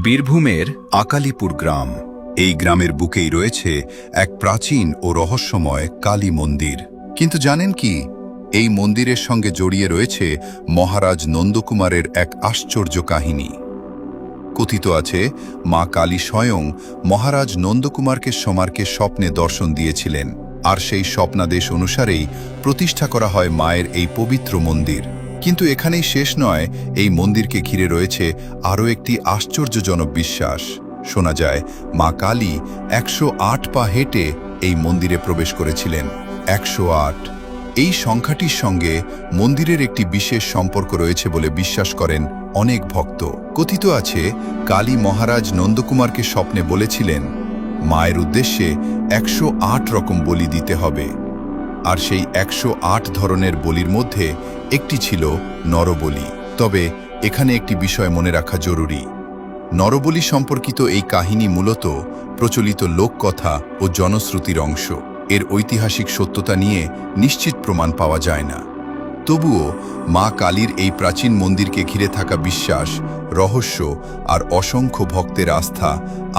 বীরভূমের আকালিপুর গ্রাম। এই গ্রামের বুকেই রয়েছে এক প্রাচীন ও রহস্যময় কালী মন্দির। কিন্তু জানেন কি, এই মন্দিরের সঙ্গে জড়িয়ে রয়েছে মহারাজ নন্দকুমারের এক আশ্চর্য কাহিনী। কথিত আছে, মা কালী স্বয়ং মহারাজ নন্দকুমারকে স্বপ্নে দর্শন দিয়েছিলেন, আর সেই স্বপ্নাদেশ অনুসারেই প্রতিষ্ঠা করা হয় মায়ের এই পবিত্র মন্দির। কিন্তু এখানেই শেষ নয়, এই মন্দিরকে ঘিরে রয়েছে আরও একটি আশ্চর্যজনক বিশ্বাস। শোনা যায়, মা কালী 108 পা হেঁটে এই মন্দিরে প্রবেশ করেছিলেন। 108, এই সংখ্যাটির সঙ্গে মন্দিরের একটি বিশেষ সম্পর্ক রয়েছে বলে বিশ্বাস করেন অনেক ভক্ত। কথিত আছে, কালী মহারাজ নন্দকুমারকে স্বপ্নে বলেছিলেন মায়ের উদ্দেশ্যে 108 রকম বলি দিতে হবে, আর সেই 108 ধরনের বলির মধ্যে একটি ছিল নরবলি। তবে এখানে একটি বিষয় মনে রাখা জরুরি। নরবলি সম্পর্কিত এই কাহিনী মূলত প্রচলিত লোককথা ও জনশ্রুতির অংশ। এর ঐতিহাসিক সত্যতা নিয়ে নিশ্চিত প্রমাণ পাওয়া যায় না। তবুও মা কালীর এই প্রাচীন মন্দিরকে ঘিরে থাকা বিশ্বাস, রহস্য আর অসংখ্য ভক্তের আস্থা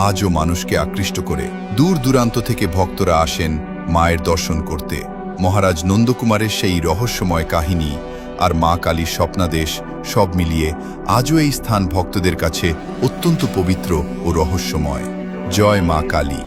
আজও মানুষকে আকৃষ্ট করে। দূর দূরান্ত থেকে ভক্তরা আসেন মায়ের দর্শন করতে। মহারাজ নন্দকুমারের সেই রহস্যময় কাহিনী আর মা কালীর স্বপ্নাদেশ সব মিলিয়ে আজও এই স্থান ভক্তদের কাছে অত্যন্ত পবিত্র ও রহস্যময়। জয় মা কালী।